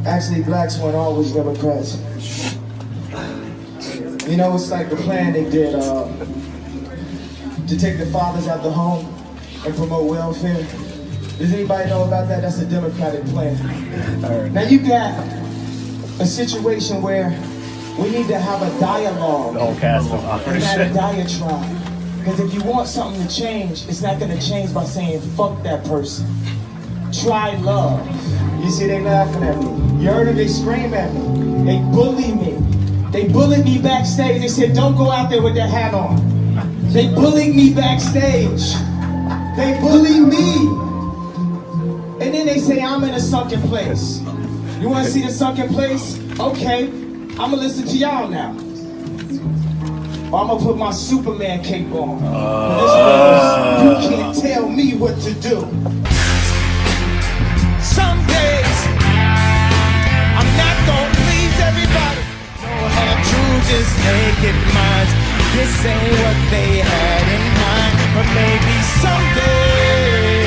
Actually, blacks weren't always Democrats. You know, it's like the plan they did to take the fathers out the home and promote welfare. Does anybody know about that? That's a Democratic plan. Now you got a situation where we need to have a dialogue. The whole cast of and not a diatribe. Because if you want something to change, it's not going to change by saying, fuck that person. Try love. You see, they laughing at me. You heard them, they scream at me. They bully me. They bullied me backstage. They said, don't go out there with that hat on. They bullied me backstage. They bullied me. And then they say, I'm in a sunken place. You want to see the sunken place? Okay, I'm going to listen to y'all now. Or I'm going to put my Superman cape on. You can't tell me what to do. Some days, I'm not gonna please everybody. Don't have true, just naked minds. This ain't what they had in mind, but maybe someday.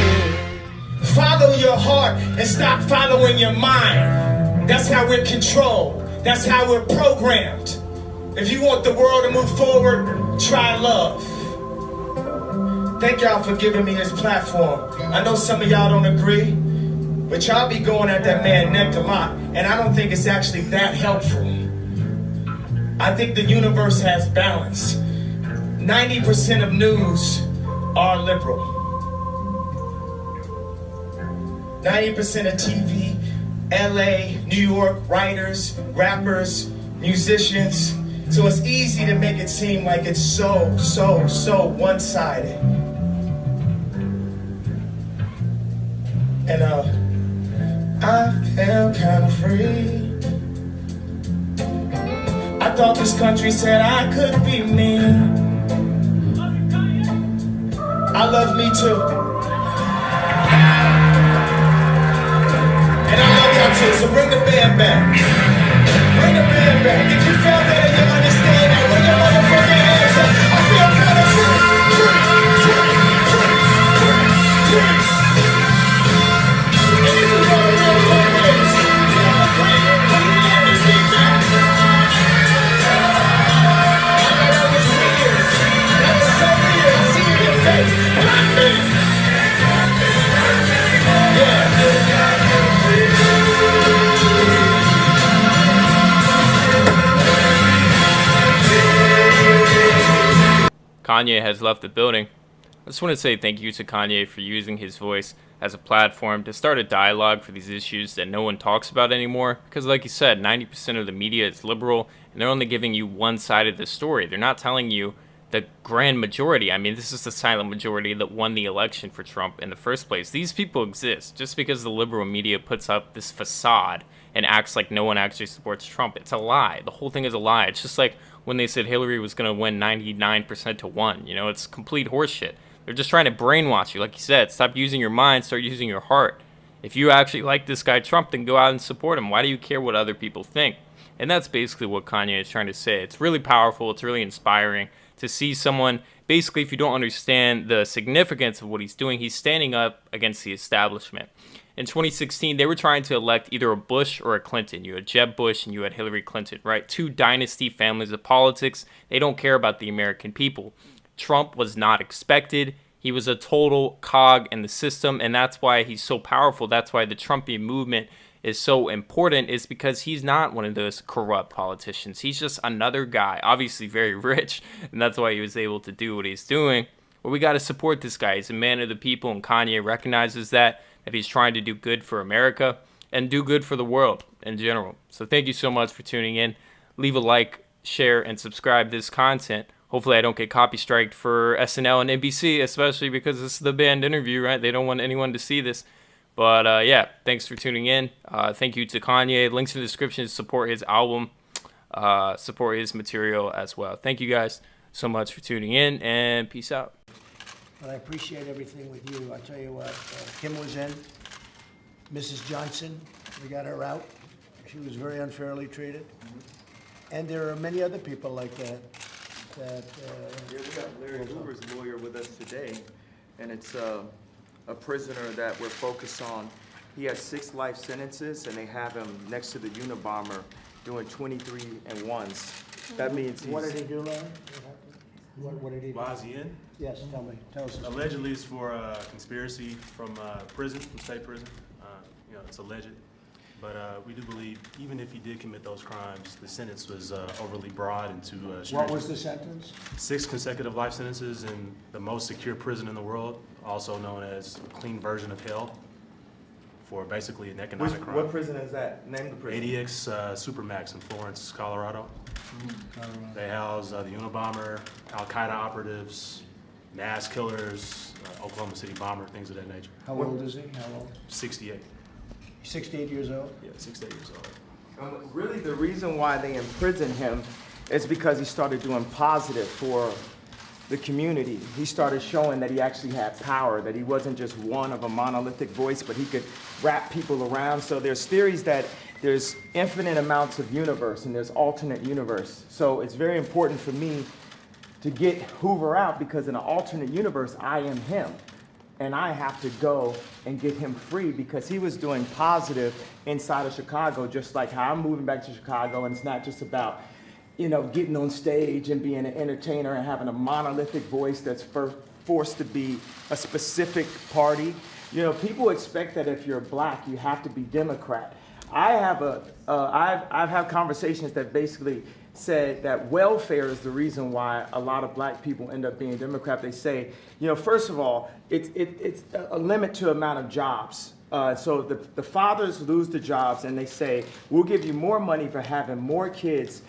Follow your heart and stop following your mind. That's how we're controlled. That's how we're programmed. If you want the world to move forward, try love. Thank y'all for giving me this platform. I know some of y'all don't agree, but y'all be going at that man neck a lot, and I don't think it's actually that helpful. I think the universe has balance. 90% of news are liberal. 90% of TV, LA, New York, writers, rappers, musicians. So it's easy to make it seem like it's so one-sided. And I feel kind of free. I thought this country said I could be me. I love me too. And I love y'all too, so bring the band back. Bring the band back. If you felt that and you understand that, bring your motherfucking hands up. I feel kind of free. And this is what the real fun is. That was weird. That was so weird. I see it in your face. Black men. Kanye has left the building. I just want to say thank you to Kanye for using his voice as a platform to start a dialogue for these issues that no one talks about anymore. Because like you said, 90% of the media is liberal, and they're only giving you one side of the story. They're not telling you the grand majority. I mean, this is the silent majority that won the election for Trump in the first place. These people exist. Just because the liberal media puts up this facade and acts like no one actually supports Trump, it's a lie. The whole thing is a lie. It's just like when they said Hillary was going to win 99% to 1. You know, it's complete horseshit. They're just trying to brainwash you. Like you said, stop using your mind, start using your heart. If you actually like this guy Trump, then go out and support him. Why do you care what other people think? And that's basically what Kanye is trying to say. It's really powerful. It's really inspiring to see someone, basically, if you don't understand the significance of what he's doing, he's standing up against the establishment. In 2016, they were trying to elect either a Bush or a Clinton. You had Jeb Bush and you had Hillary Clinton, right? Two dynasty families of politics. They don't care about the American people. Trump was not expected. He was a total cog in the system, and that's why he's so powerful. That's why the Trumpian movement is so important, is because he's not one of those corrupt politicians. He's just another guy, obviously very rich, and that's why he was able to do what he's doing. But we got to support this guy. He's a man of the people, and Kanye recognizes that he's trying to do good for America and do good for the world in general. So thank you so much for tuning in. Leave a like, share, and subscribe to this content. Hopefully I don't get copy striked for SNL and NBC, especially because this is the banned interview, right? They don't want anyone to see this. But yeah, thanks for tuning in. Thank you to Kanye. Links in the description to support his album, support his material as well. Thank you guys so much for tuning in, and peace out. But I appreciate everything with you. I tell you what, Kim was in, Mrs. Johnson, we got her out. She was very unfairly treated. And there are many other people like that. Yeah, we got Larry Hoover's lawyer with us today, and it's a prisoner that we're focused on He has 6 life sentences, and they have him next to the Unabomber doing 23 and 1s. That means he's... What did he do, Larry? What did he do? Why is he in? Yes, tell me. Tell us. Allegedly, it's for conspiracy from prison, from state prison. You know, it's alleged. But we do believe, even if he did commit those crimes, the sentence was overly broad and too stringent. What was the sentence? 6 consecutive life sentences in the most secure prison in the world, also known as a clean version of hell, for basically an economic crime. What prison is that? Name the prison. ADX Supermax in Florence, Colorado. They house the Unabomber, Al-Qaeda operatives, mass killers, Oklahoma City bomber, things of that nature. How old is he? How old? 68. 68 years old? Yeah, 68 years old. Really, the reason why they imprisoned him is because he started doing positive for the community. He started showing that he actually had power, that he wasn't just one of a monolithic voice, but he could wrap people around. So there's theories that there's infinite amounts of universe and there's alternate universe. So it's very important for me to get Hoover out, because in an alternate universe, I am him. And I have to go and get him free, because he was doing positive inside of Chicago, just like how I'm moving back to Chicago. And it's not just about, you know, getting on stage and being an entertainer and having a monolithic voice that's forced to be a specific party. You know, people expect that if you're black, you have to be Democrat. I've had conversations that basically said that welfare is the reason why a lot of black people end up being Democrat. They say, you know, first of all, it's a limit to amount of jobs. So the fathers lose the jobs, and they say, we'll give you more money for having more kids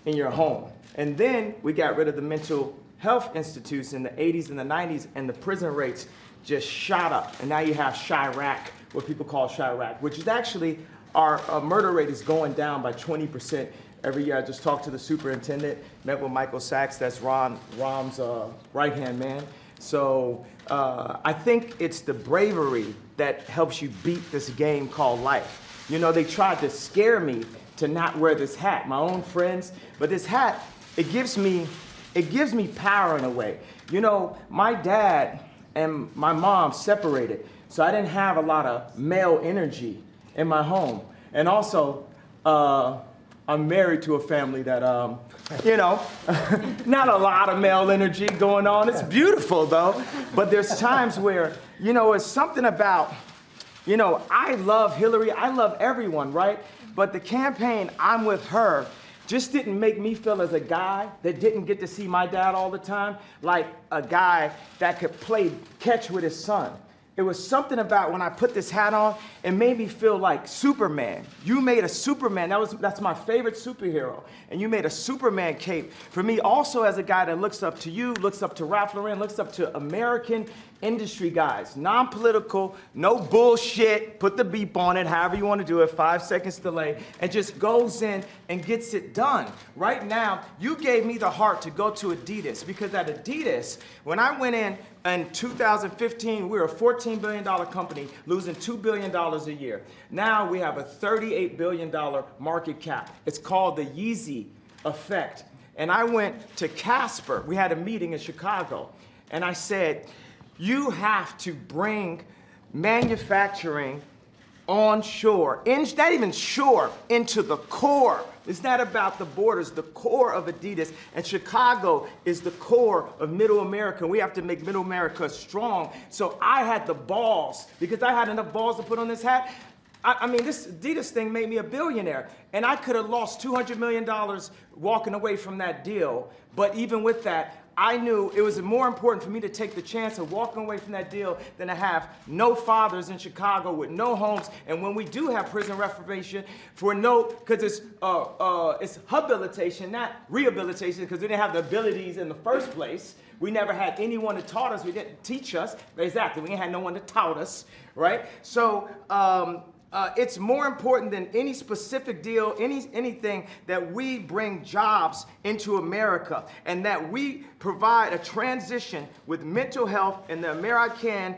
in your home. And then we got rid of the mental health institutes in the 80s and the 90s, and the prison rates just shot up. And now you have Chirac, what people call Chirac, which is actually our murder rate is going down by 20% every year. I just talked to the superintendent, met with Michael Sachs, that's Rom's right-hand man. So I think it's the bravery that helps you beat this game called life. You know, they tried to scare me to not wear this hat, my own friends, but this hat, it gives me power in a way. You know, my dad and my mom separated, so I didn't have a lot of male energy in my home. And also, I'm married to a family that, you know, not a lot of male energy going on. It's beautiful though, but there's times where, you know, it's something about, you know, I love Hillary, I love everyone, right? But the campaign, I'm with her, just didn't make me feel as a guy that didn't get to see my dad all the time, like a guy that could play catch with his son. It was something about when I put this hat on, it made me feel like Superman. You made a Superman, that's my favorite superhero. And you made a Superman cape for me also, as a guy that looks up to you, looks up to Ralph Lauren, looks up to American industry guys, non-political, no bullshit, put the beep on it, however you want to do it, 5 seconds delay, and just goes in and gets it done. Right now, you gave me the heart to go to Adidas, because at Adidas, when I went in 2015, we were a $14 billion company, losing $2 billion a year. Now we have a $38 billion market cap. It's called the Yeezy effect. And I went to Casper, we had a meeting in Chicago, and I said, you have to bring manufacturing onshore, not even shore, into the core. It's not about the borders, the core of Adidas. And Chicago is the core of Middle America. We have to make Middle America strong. So I had the balls, because I had enough balls to put on this hat. I mean, this Adidas thing made me a billionaire. And I could have lost $200 million walking away from that deal. But even with that, I knew it was more important for me to take the chance of walking away from that deal than to have no fathers in Chicago with no homes. And when we do have prison reformation, because it's habilitation, not rehabilitation, because we didn't have the abilities in the first place. We never had anyone that taught us. We didn't teach us. Exactly, we ain't had no one that taught us, right? So it's more important than any specific deal, anything, that we bring jobs into America, and that we provide a transition with mental health and the American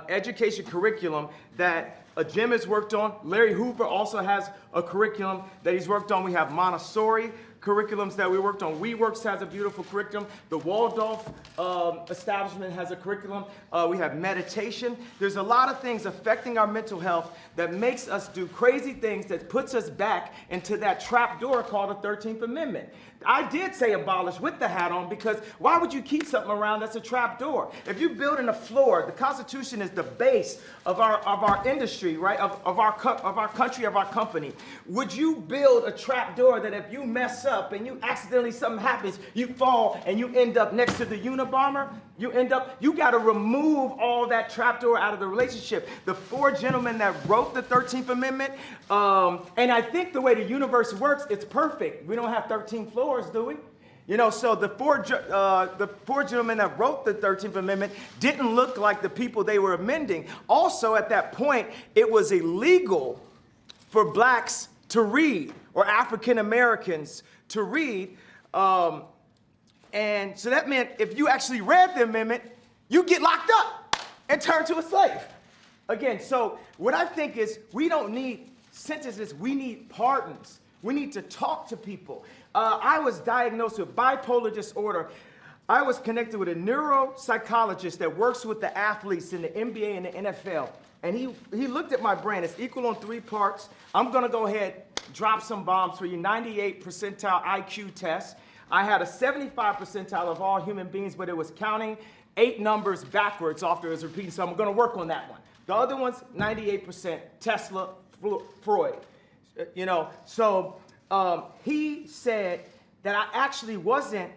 education curriculum that Jim has worked on. Larry Hoover also has a curriculum that he's worked on. We have Montessori curriculums that we worked on. WeWorks has a beautiful curriculum. The Waldorf establishment has a curriculum. We have meditation. There's a lot of things affecting our mental health that makes us do crazy things that puts us back into that trap door called the 13th Amendment. I did say abolish with the hat on because why would you keep something around that's a trap door? If you build in a floor, the Constitution is the base of our industry, right? Of our country, of our company. Would you build a trap door that if you mess up and you accidentally something happens, you fall and you end up next to the Unabomber? You got to remove all that trapdoor out of the relationship. The 4 gentlemen that wrote the 13th Amendment, and I think the way the universe works, it's perfect. We don't have 13 floors, do we? You know, so the four gentlemen that wrote the 13th Amendment didn't look like the people they were amending. Also, at that point, it was illegal for blacks to read or African Americans to read. And so that meant if you actually read the amendment, you get locked up and turned to a slave. Again, so what I think is we don't need sentences, we need pardons. We need to talk to people. I was diagnosed with bipolar disorder. I was connected with a neuropsychologist that works with the athletes in the NBA and the NFL. And he looked at my brain. It's equal on 3 parts. I'm going to go ahead, drop some bombs for you. 98 percentile IQ test. I had a 75 percentile of all human beings, but it was counting 8 numbers backwards after it was repeating. So I'm going to work on that one. The other one's 98% Tesla, Freud. You know, so he said that I actually wasn't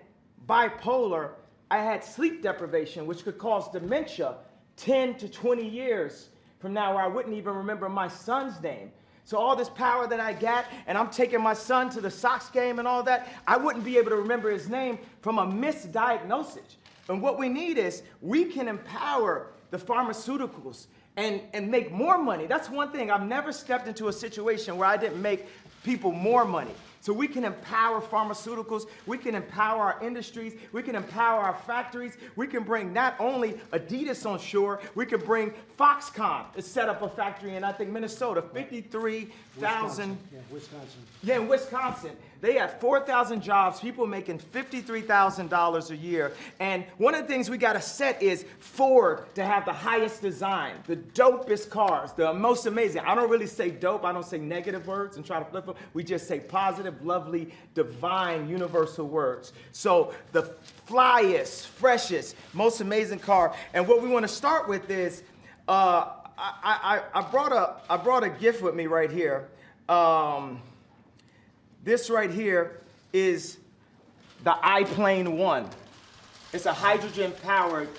bipolar. I had sleep deprivation, which could cause dementia 10 to 20 years from now, where I wouldn't even remember my son's name. So all this power that I got, and I'm taking my son to the Sox game and all that, I wouldn't be able to remember his name from a misdiagnosis. And what we need is we can empower the pharmaceuticals and make more money. That's one thing. I've never stepped into a situation where I didn't make people more money. So we can empower pharmaceuticals, we can empower our industries, we can empower our factories, we can bring not only Adidas on shore, we can bring Foxconn to set up a factory in, I think, Minnesota, 53,000. Yeah, Wisconsin. Yeah, in Wisconsin. They have 4,000 jobs, people making $53,000 a year. And one of the things we got to set is Ford to have the highest design, the dopest cars, the most amazing. I don't really say dope, I don't say negative words and try to flip them. We just say positive, lovely, divine, universal words. So the flyest, freshest, most amazing car. And what we want to start with is, I brought a gift with me right here. This right here is the iPlane 1. It's a hydrogen-powered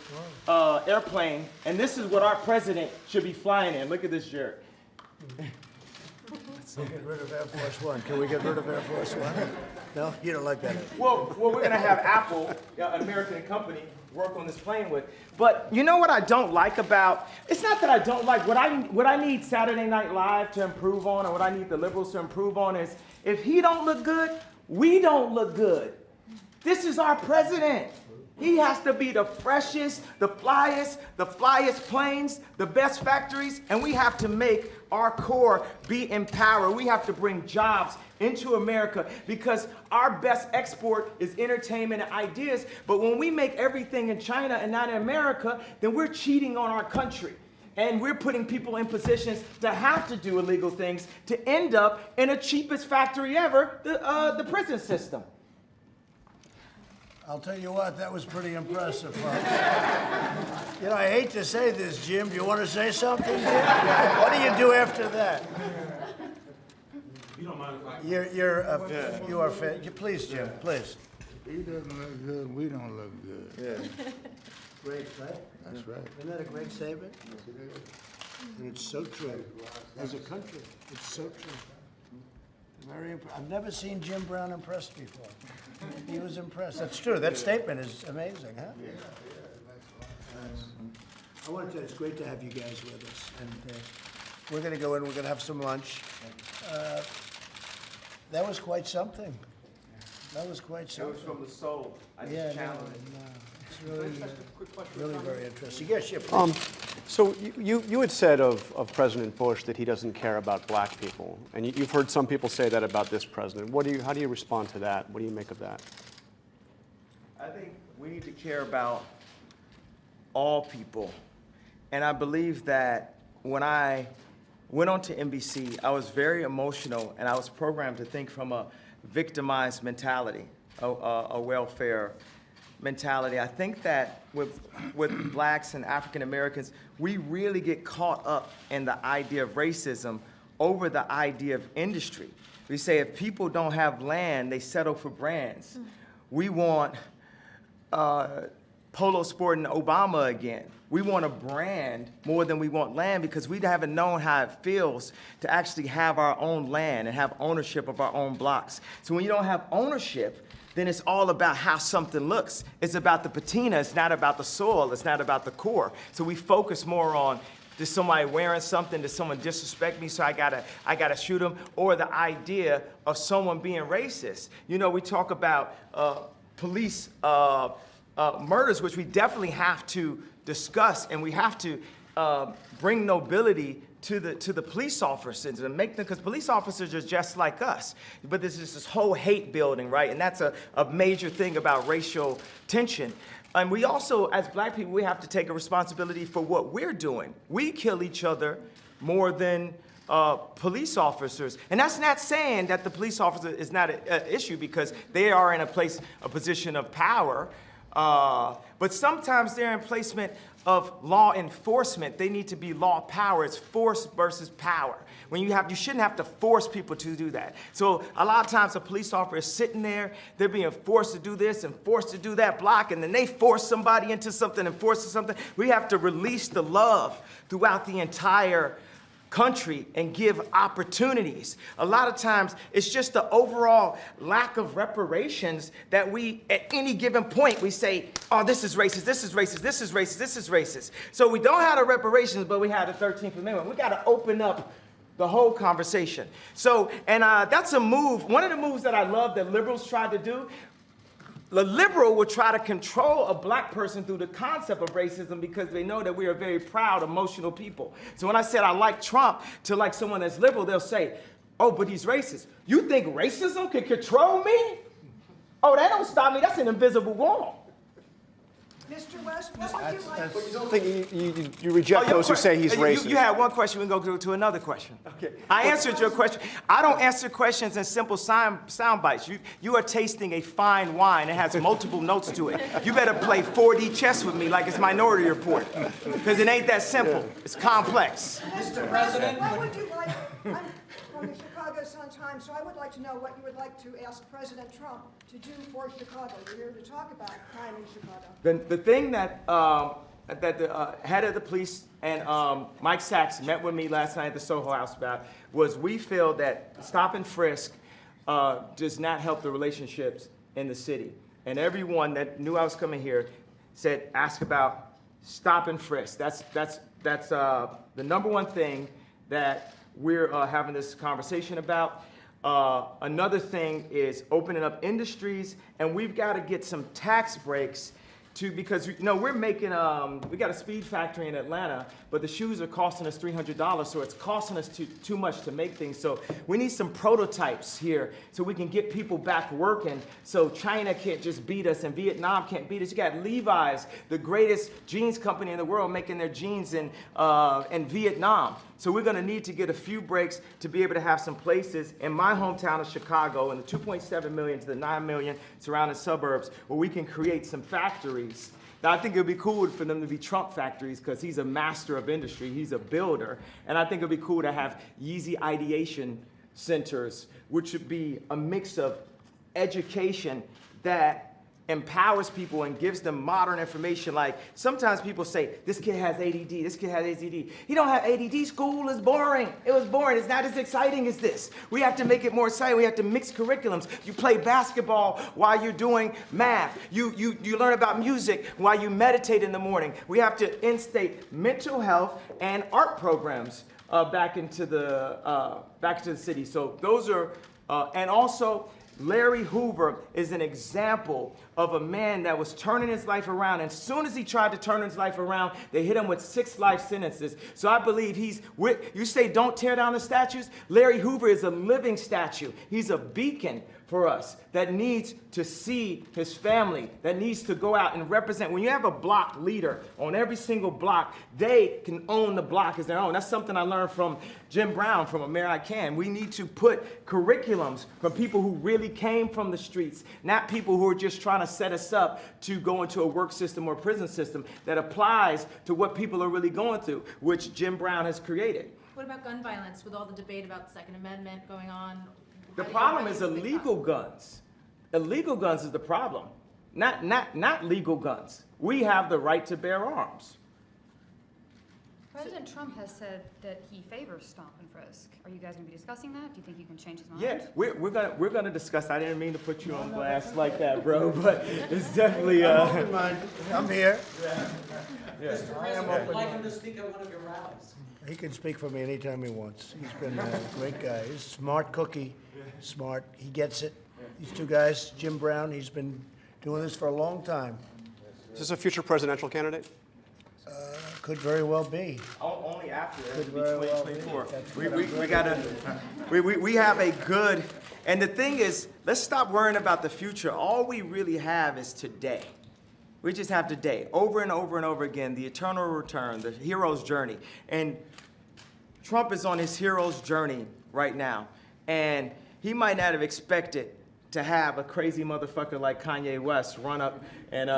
airplane, and this is what our president should be flying in. Look at this, Jared. Let's get rid of Air Force One. Can we get rid of Air Force One? No, you don't like that. Well, we're going to have Apple, an American company, work on this plane with. But you know what I don't like about, it's not that I don't like, what I need Saturday Night Live to improve on, or what I need the liberals to improve on is, if he don't look good, we don't look good. This is our president. He has to be the freshest, the flyest planes, the best factories, and we have to make our core be empowered. We have to bring jobs into America because our best export is entertainment and ideas. But when we make everything in China and not in America, then we're cheating on our country. And we're putting people in positions to have to do illegal things to end up in the cheapest factory ever, the prison system. I'll tell you what, that was pretty impressive, folks. You know, I hate to say this, Jim. Do you want to say something, Jim? What do you do after that? You don't mind if I... You are fit. Please, Jim, please. He doesn't look good, we don't look good. Yeah. Great, right? That's right. Isn't that a great statement? And it's so true. As a country, it's so true. Very I've never seen Jim Brown impressed before. He was impressed. That's true. That statement is amazing, huh? I want to tell you, it's great to have you guys with us. And we're going to go in, we're going to have some lunch. That was quite something. That was quite something. It was from the soul. I just challenged it. It's really, really very interesting. Yes, yeah, please. So you had said of President Bush that he doesn't care about black people, and you've heard some people say that about this president. How do you respond to that? What do you make of that? I think we need to care about all people. And I believe that when I went on to NBC, I was very emotional, and I was programmed to think from a victimized mentality, a welfare mentality. I think that with blacks and African Americans, we really get caught up in the idea of racism over the idea of industry. We say if people don't have land, they settle for brands. We want Polo Sport and Obama again. We want a brand more than we want land because we haven't known how it feels to actually have our own land and have ownership of our own blocks. So when you don't have ownership, then it's all about how something looks. It's about the patina, it's not about the soil, it's not about the core. So we focus more on, is somebody wearing something? Does someone disrespect me so I gotta shoot them? Or the idea of someone being racist. You know, we talk about police murders, which we definitely have to discuss, and we have to bring nobility to the police officers and make them, because police officers are just like us. But there's just this whole hate building, right? And that's a major thing about racial tension. And we also, as black people, we have to take a responsibility for what we're doing. We kill each other more than police officers. And that's not saying that the police officer is not an issue, because they are in a position of power. But sometimes they're in placement of law enforcement. They need to be law power. It's force versus power. You shouldn't have to force people to do that. So a lot of times a police officer is sitting there, they're being forced to do this and forced to do that block, and then they force somebody into something and force something. We have to release the love throughout the entire country and give opportunities. A lot of times it's just the overall lack of reparations that we, at any given point, we say, oh, this is racist, this is racist, this is racist, this is racist. So we don't have the reparations, but we have the 13th Amendment. We got to open up the whole conversation. So, and that's a move. One of the moves that I love that liberals tried to do, the liberal will try to control a black person through the concept of racism because they know that we are very proud, emotional people. So when I said I like Trump to like someone that's liberal, they'll say, oh, but he's racist. You think racism can control me? Oh, that don't stop me. That's an invisible wall. Mr. West, what would you like? But you don't think you reject those who say he's racist? You had one question, we can go to another question. Okay. I answered your question. I don't answer questions in simple sound bites. You are tasting a fine wine. It has multiple notes to it. You better play 4D chess with me like it's Minority Report, because it ain't that simple. It's complex. Mr. President, what would you like? I'm from the Chicago Sun-Times, so I would like to know what you would like to ask President Trump to do for Chicago. You're here to talk about crime in Chicago. The thing that the head of the police and Mike Sachs met with me last night at the Soho House about was we feel that stop and frisk does not help the relationships in the city. And everyone that knew I was coming here said, ask about stop and frisk. That's the number one thing that we're having this conversation about. Another thing is opening up industries, and we've got to get some tax breaks because we're making, we got a speed factory in Atlanta, but the shoes are costing us $300, so it's costing us too much to make things. So we need some prototypes here so we can get people back working, so China can't just beat us and Vietnam can't beat us. You got Levi's, the greatest jeans company in the world, making their jeans in Vietnam. So we're gonna need to get a few breaks to be able to have some places in my hometown of Chicago, in the 2.7 million to the 9 million surrounding suburbs, where we can create some factories. Now, I think it would be cool for them to be Trump factories because he's a master of industry, he's a builder. And I think it would be cool to have Yeezy ideation centers, which would be a mix of education that empowers people and gives them modern information. Like sometimes people say, this kid has ADD, this kid has ADD. He don't have ADD, school is boring. It was boring, it's not as exciting as this. We have to make it more exciting, we have to mix curriculums. You play basketball while you're doing math. You learn about music while you meditate in the morning. We have to instate mental health and art programs back into the city. So those are, and also Larry Hoover is an example of a man that was turning his life around. And as soon as he tried to turn his life around, they hit him with 6 life sentences. So I believe you say don't tear down the statues. Larry Hoover is a living statue. He's a beacon for us that needs to see his family, that needs to go out and represent. When you have a block leader on every single block, they can own the block as their own. That's something I learned from Jim Brown, from A Mayor I Can. We need to put curriculums from people who really came from the streets, not people who are just trying to set us up to go into a work system or prison system that applies to what people are really going through, which Jim Brown has created. What about gun violence with all the debate about the Second Amendment going on? The problem is illegal guns. Illegal guns is the problem, not legal guns. We have the right to bear arms. President Trump has said that he favors stop and frisk. Are you guys going to be discussing that? Do you think you can change his mind? Yeah, we're gonna discuss. I didn't mean to put you on blast like that, bro, but it's definitely. I'm here. Mr. President, I'd like him to speak at one of your rallies. He can speak for me anytime he wants. He's been a great guy. He's a smart cookie, smart. He gets it. These two guys, Jim Brown, he's been doing this for a long time. Is this a future presidential candidate? Could very well be. Only after that, Could it'll be very well 2024. We have a good, and the thing is, let's stop worrying about the future. All we really have is today. We just have today, over and over and over again, the eternal return, the hero's journey. And Trump is on his hero's journey right now. And he might not have expected to have a crazy motherfucker like Kanye West run up and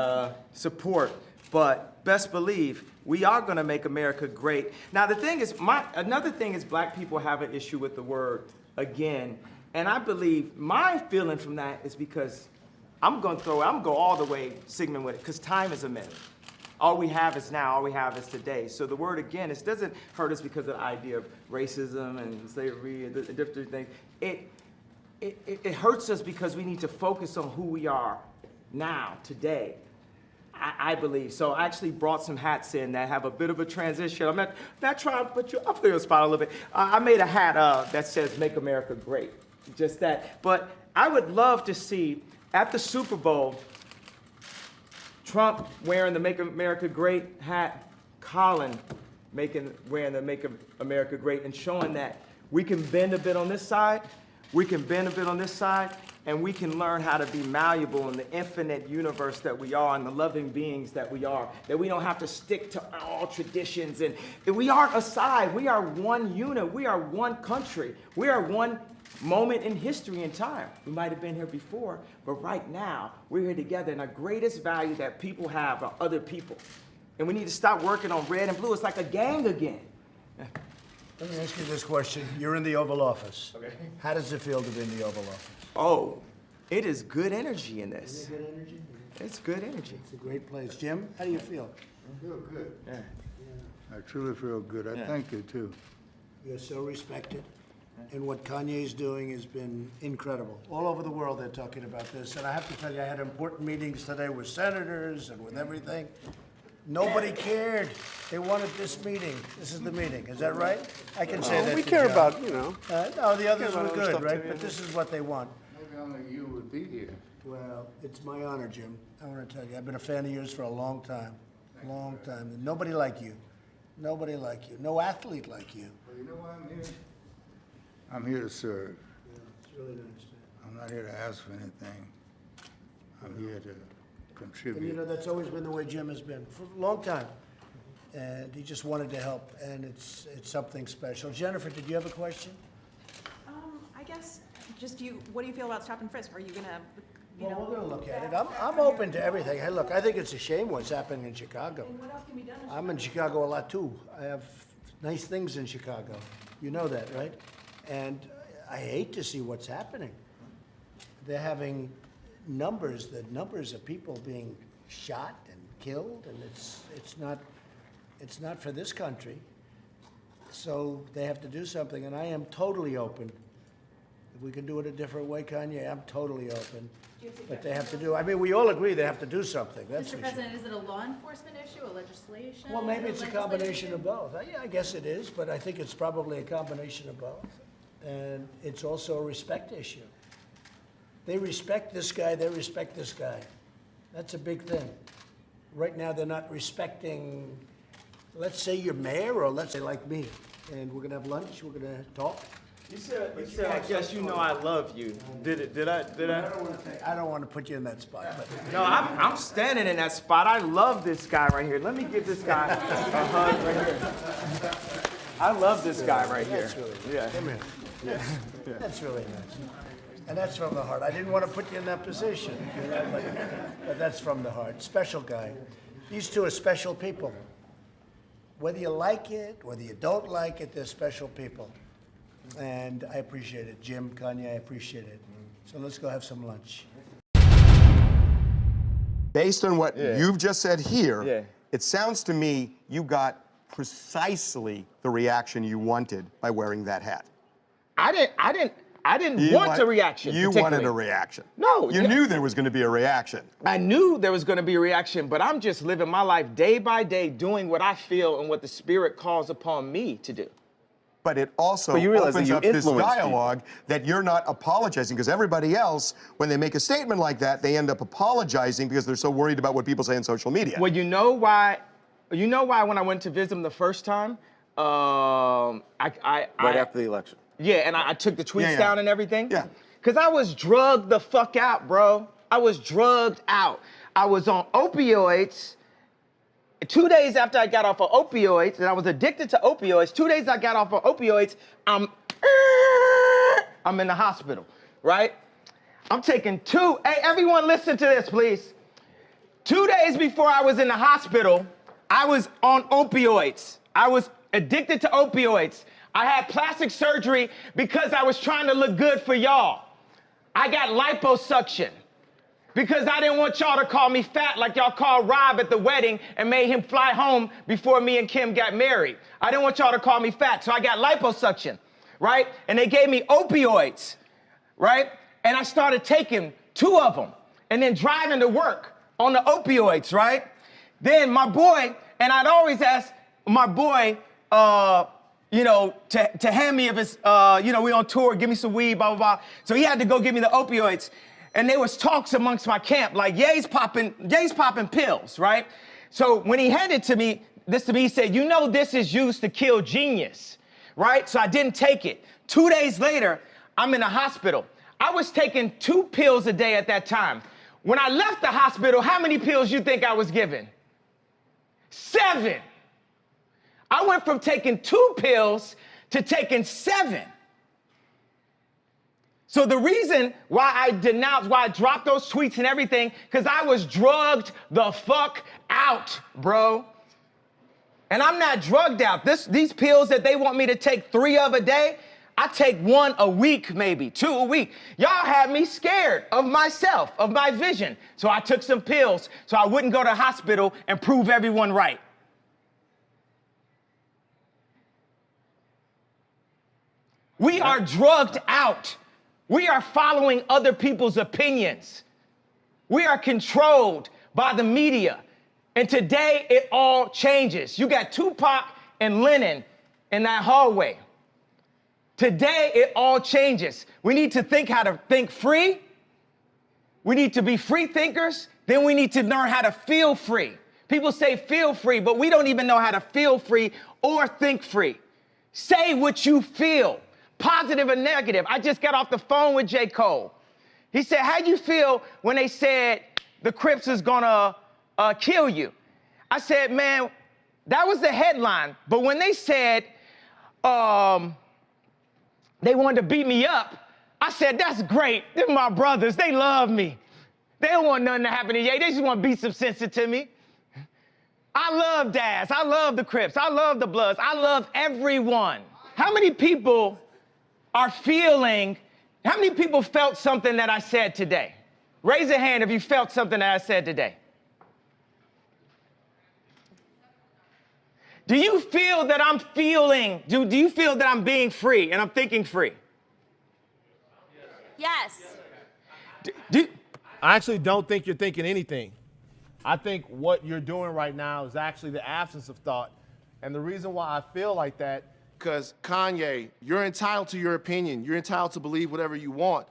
support. But best believe, we are going to make America great. Now, the thing is, another thing is black people have an issue with the word again. And I believe my feeling from that is because I'm going to go all the way Sigmund with it, because time is a minute. All we have is now, all we have is today. So the word again, it doesn't hurt us because of the idea of racism and slavery and the different things. It hurts us because we need to focus on who we are now, today. I believe. So I actually brought some hats in that have a bit of a transition. I'm not trying to put you up on the spot a little bit. I made a hat that says Make America Great. Just that. But I would love to see at the Super Bowl, Trump wearing the Make America Great hat, Colin wearing the Make America Great, and showing that we can bend a bit on this side, we can bend a bit on this side, and we can learn how to be malleable in the infinite universe that we are and the loving beings that we are, that we don't have to stick to all traditions. And we aren't a side. We are one unit. We are one country. We are one moment in history and time. We might have been here before, but right now, we're here together, and our greatest value that people have are other people. And we need to stop working on red and blue. It's like a gang again. Let me ask you this question. You're in the Oval Office. Okay. How does it feel to be in the Oval Office? Oh, it is good energy in this. Is it good energy? It's good energy. It's a great place. Jim, how do you feel? I feel good. Yeah. I truly feel good. I thank you, too. You're so respected. And what Kanye's doing has been incredible. All over the world, they're talking about this. And I have to tell you, I had important meetings today with senators and with everything. Nobody cared. They wanted this meeting. This is the meeting. Is that right? I can say that. We to care John. about, No, the others about were other good, stuff right? too, But yeah. this is what they want. Maybe only you would be here. Well, it's my honor, Jim. I want to tell you, I've been a fan of yours for a long time. Long time. Nobody like you. Nobody like you. No athlete like you. Well, you know why I'm here? I'm here to serve. Yeah, it's really nice, man. I'm not here to ask for anything. I'm here to And contribute. you know, that's always been the way Jim has been for a long time. And he just wanted to help, and it's something special. Jennifer, did you have a question? I guess, just what do you feel about stop and frisk? Are you gonna, Well, we're gonna look at it. I'm open to everything. Hey, look, I think it's a shame what's happening in Chicago. and what else can be done? I'm in Chicago a lot too. I have nice things in Chicago. You know that, right? And I hate to see what's happening. They're having the numbers of people being shot and killed, and it's not for this country. So they have to do something, and I am totally open. If we can do it a different way, Kanye, I'm totally open. But they have to do, I mean, we all agree they have to do something, that's Mr. for sure. President, is it a law enforcement issue, a legislation? Well, maybe it's a legislative combination issue? of both. Yeah, I guess it is, but I think it's probably a combination of both. And it's also a respect issue. They respect this guy, they respect this guy. That's a big thing. Right now, they're not respecting, let's say you're mayor, or let's say like me, and we're gonna have lunch, we're gonna talk. You said, I guess you know I love you. Did I? I don't want to put you in that spot, but. No, I'm standing in that spot. I love this guy right here. Let me give this guy a hug right here. I love this guy right here. That's really nice. Yeah. Come here. Yeah. That's really nice. And that's from the heart. I didn't want to put you in that position, you know, but that's from the heart. Special guy. These two are special people. Whether you like it, whether you don't like it, they're special people. And I appreciate it. Jim, Kanye, I appreciate it. So let's go have some lunch. Based on what you've just said here, Yeah. it sounds to me you got precisely the reaction you wanted by wearing that hat. I didn't want a reaction. You wanted a reaction. No. You knew there was going to be a reaction. I knew there was going to be a reaction, but I'm just living my life day by day, doing what I feel and what the Spirit calls upon me to do. But it also But you realize opens that you up this influence dialogue that you're not apologizing, because everybody else, when they make a statement like that, they end up apologizing because they're so worried about what people say on social media. Well, you know why when I went to visit him the first time, Right after the election. Yeah, and I took the tweets Yeah. down and everything. Yeah. Because I was drugged the fuck out, bro. I was drugged out. I was on opioids. 2 days after I got off of opioids, and I was addicted to opioids, 2 days I got off of opioids, I'm in the hospital, right? I'm taking hey, everyone listen to this, please. 2 days before I was in the hospital, I was on opioids. I was addicted to opioids. I had plastic surgery because I was trying to look good for y'all. I got liposuction because I didn't want y'all to call me fat like y'all called Rob at the wedding and made him fly home before me and Kim got married. I didn't want y'all to call me fat, so I got liposuction, right? And they gave me opioids, right? And I started taking 2 of them and then driving to work on the opioids, right? Then my boy, and I'd always ask my boy, you know, to hand me if it's, you know, we on tour, give me some weed, blah, blah, blah. So he had to go give me the opioids. And there was talks amongst my camp, like, Ye's popping pills, right? So when he handed this to me, he said, you know this is used to kill genius, right? So I didn't take it. 2 days later, I'm in the hospital. I was taking 2 pills a day at that time. When I left the hospital, how many pills you think I was given? 7. I went from taking 2 pills to taking 7. So the reason why I denounced, why I dropped those tweets and everything, because I was drugged the fuck out, bro. And I'm not drugged out. These pills that they want me to take 3 of a day, I take 1 a week, maybe 2 a week. Y'all had me scared of myself, of my vision. So I took some pills so I wouldn't go to the hospital and prove everyone right. We are drugged out. We are following other people's opinions. We are controlled by the media. And today it all changes. You got Tupac and Lennon in that hallway. Today it all changes. We need to think how to think free. We need to be free thinkers. Then we need to learn how to feel free. People say feel free, but we don't even know how to feel free or think free. Say what you feel. Positive or negative. I just got off the phone with J. Cole. He said, how you feel when they said the Crips is gonna kill you? I said, man, that was the headline. But when they said they wanted to beat me up, I said, that's great. They're my brothers. They love me. They don't want nothing to happen to Ye. They just want to beat some sense into me. I love Daz. I love the Crips. I love the Bloods. I love everyone. How many people are feeling, how many people felt something that I said today? Raise a hand if you felt something that I said today. Do you feel that I'm feeling, do you feel that I'm being free and I'm thinking free? Yes. I actually don't think you're thinking anything. I think what you're doing right now is actually the absence of thought. And the reason why I feel like that, because Kanye, you're entitled to your opinion. You're entitled to believe whatever you want.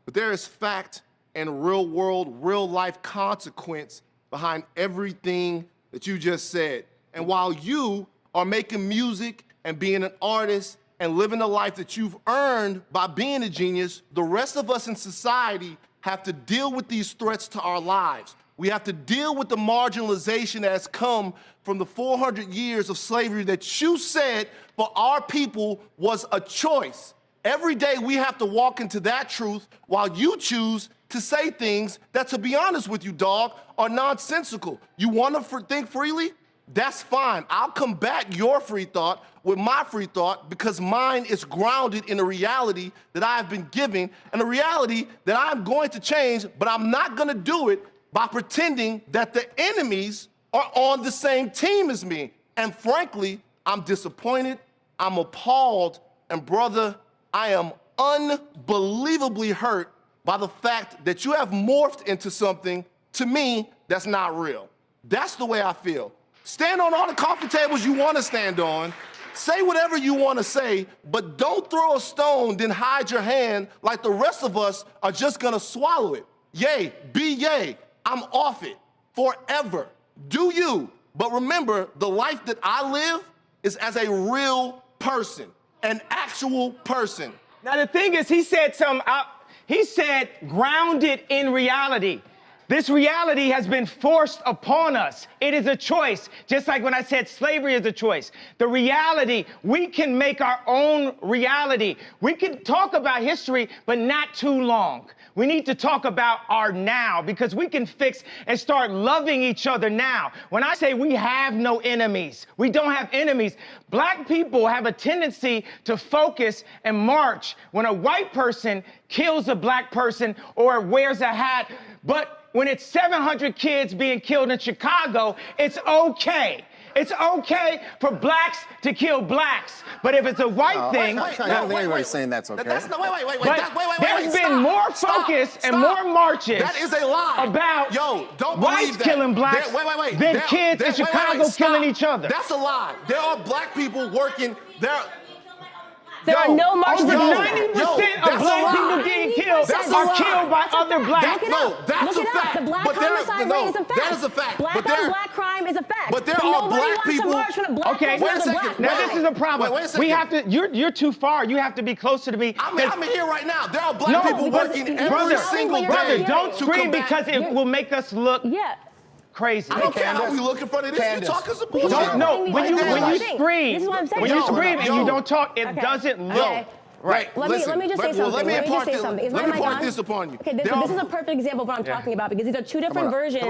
But there is fact and real world, real life consequence behind everything that you just said. And while you are making music and being an artist and living the life that you've earned by being a genius, the rest of us in society have to deal with these threats to our lives. We have to deal with the marginalization that has come from the 400 years of slavery that you said for our people was a choice. Every day we have to walk into that truth while you choose to say things that, to be honest with you, dog, are nonsensical. You want to think freely? That's fine. I'll combat your free thought with my free thought because mine is grounded in a reality that I have been given and a reality that I'm going to change, but I'm not going to do it by pretending that the enemies are on the same team as me. And frankly, I'm disappointed, I'm appalled, and brother, I am unbelievably hurt by the fact that you have morphed into something, to me, that's not real. That's the way I feel. Stand on all the coffee tables you want to stand on, say whatever you want to say, but don't throw a stone, then hide your hand like the rest of us are just gonna swallow it. Yay, be yay, I'm off it, forever. Do you, but remember, the life that I live is as a real person, an actual person. Now the thing is, he said grounded in reality. This reality has been forced upon us. It is a choice, just like when I said slavery is a choice. The reality, we can make our own reality. We can talk about history, but not too long. We need to talk about our now because we can fix and start loving each other now. When I say we have no enemies, we don't have enemies. Black people have a tendency to focus and march when a white person kills a black person or wears a hat, but when it's 700 kids being killed in Chicago, it's okay. It's okay for blacks to kill blacks. But if it's a white thing... I don't think anybody's saying that's okay. That's not, wait, there's been more focus and more marches that is a lie. About don't whites killing blacks than kids in Chicago killing each other. That's a lie. There are black people working... There are no marches. Over 90% of black people getting killed are killed by other blacks. That's a fact. The black homicide rate is a fact. That is a fact. Black on black crime is a fact. But there are black people. Okay, wait a second. Now this is a problem. Wait a second. We have to. You're too far. You have to be closer to me. I'm here right now. There are black people working every single day. Brother, don't scream because it will make us look. Crazy. I don't care how we look in front of this. You're talking some bullshit. No, when you scream, this is what I'm saying. when you scream and you don't talk, it doesn't look right. Let me just say something. Let me impart this upon you. Okay, this is a perfect example of what I'm talking about because these are two different versions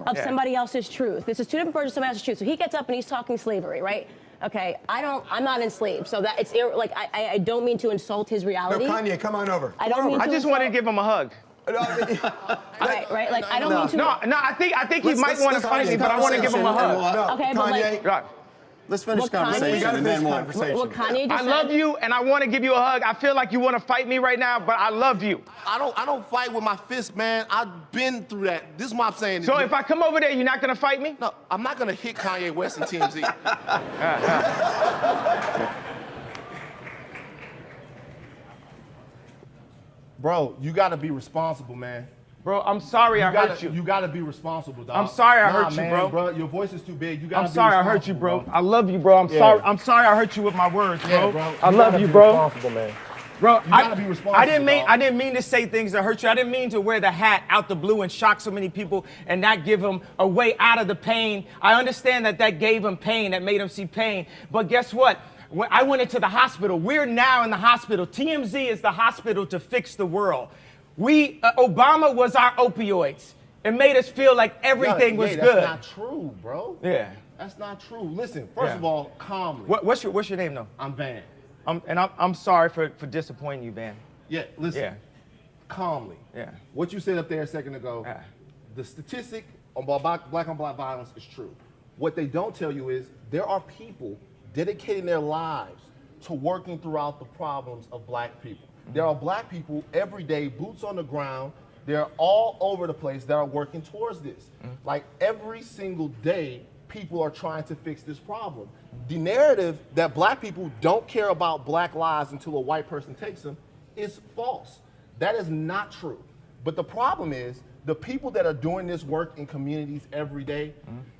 of somebody else's truth. This is two different versions of somebody else's truth. So he gets up and he's talking slavery, right? Okay, I'm not enslaved, so that it's like I don't mean to insult his reality. No, Kanye, come on over. I just wanted to give him a hug. Right. Like I don't mean to. No. I think he might want to fight me, but I want to give him a hug. Okay, but like. Let's finish the conversation and then we'll... What Kanye just I love you and I want to give you a hug. I feel like you want to fight me right now, but I love you. I don't fight with my fist, man. I've been through that. This is what I'm saying. So if I come over there, you're not going to fight me? No, I'm not going to hit Kanye West and TMZ. Bro, you got to be responsible, man. Bro, I'm sorry I hurt you. You got to be responsible, dog. I'm sorry I hurt you, bro. Your voice is too big. You got to be responsible. I'm sorry I hurt you, bro. I love you, bro. I'm sorry I hurt you with my words, bro. I love you, bro. Responsible, man. Bro, you gotta be responsible. I didn't mean to say things that hurt you. I didn't mean to wear the hat out the blue and shock so many people and not give them a way out of the pain. I understand that gave them pain, that made them see pain. But guess what? When I went into the hospital. We're now in the hospital. TMZ is the hospital to fix the world. Obama was our opioids. It made us feel like everything was good. That's not true, bro. Yeah. That's not true. Listen, first of all, calmly. What's your name, though? I'm Van. I'm sorry for disappointing you, Van. Yeah, listen. Yeah. Calmly. Yeah. What you said up there a second ago, the statistic on black on black violence is true. What they don't tell you is there are people dedicating their lives to working throughout the problems of black people. There are black people every day, boots on the ground. They're all over the place that are working towards this. Like every single day, people are trying to fix this problem. The narrative that black people don't care about black lives until a white person takes them is false. That is not true. But the problem is, the people that are doing this work in communities every day,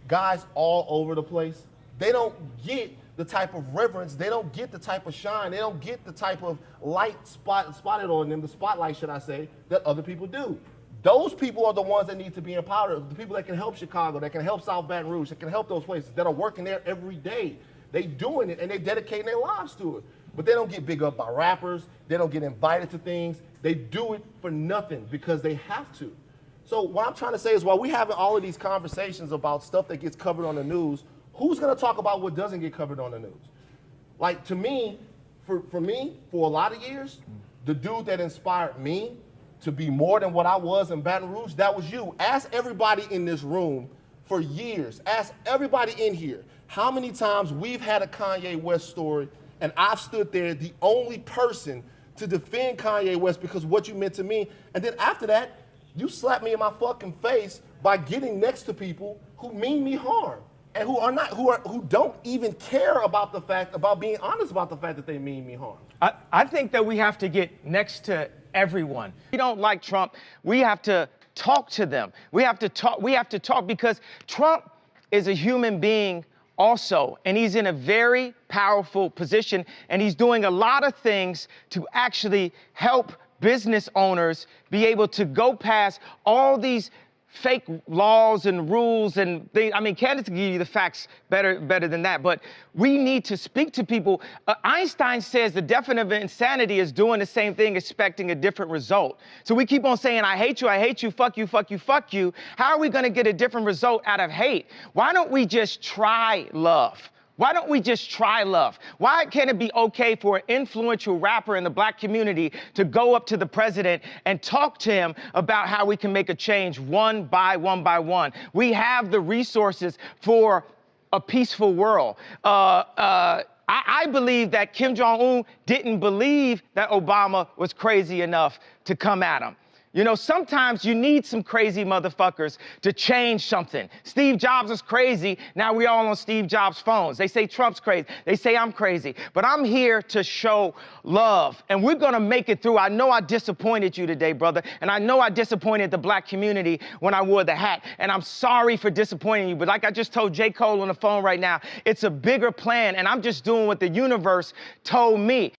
guys all over the place, they don't get the type of reverence, they don't get the type of shine, they don't get the type of light spotted on them, the spotlight, should I say, that other people do. Those people are the ones that need to be empowered, the people that can help Chicago, that can help South Baton Rouge, that can help those places, that are working there every day. They doing it and they dedicating their lives to it. But they don't get big up by rappers, they don't get invited to things, they do it for nothing because they have to. So what I'm trying to say is while we're having all of these conversations about stuff that gets covered on the news, who's gonna talk about what doesn't get covered on the news? Like to me, for a lot of years, the dude that inspired me to be more than what I was in Baton Rouge, that was you. Ask everybody in this room for years, ask everybody in here, how many times we've had a Kanye West story and I've stood there, the only person to defend Kanye West because of what you meant to me, and then after that, you slap me in my fucking face by getting next to people who mean me harm and who don't even care about the fact, about being honest about the fact that they mean me harm. I think that we have to get next to everyone. If we don't like Trump, we have to talk to them. We have to talk because Trump is a human being also, and he's in a very powerful position, and he's doing a lot of things to actually help business owners be able to go past all these fake laws and rules and things. I mean, candidates can give you the facts better than that, but we need to speak to people. Einstein says the definition of insanity is doing the same thing, expecting a different result. So we keep on saying, I hate you, fuck you, fuck you, fuck you. How are we gonna get a different result out of hate? Why don't we just try love? Why don't we just try love? Why can't it be okay for an influential rapper in the black community to go up to the president and talk to him about how we can make a change one by one? We have the resources for a peaceful world. I believe that Kim Jong-un didn't believe that Obama was crazy enough to come at him. You know, sometimes you need some crazy motherfuckers to change something. Steve Jobs is crazy. Now we all on Steve Jobs' phones. They say Trump's crazy. They say I'm crazy. But I'm here to show love. And we're going to make it through. I know I disappointed you today, brother. And I know I disappointed the black community when I wore the hat. And I'm sorry for disappointing you. But like I just told J. Cole on the phone right now, it's a bigger plan. And I'm just doing what the universe told me.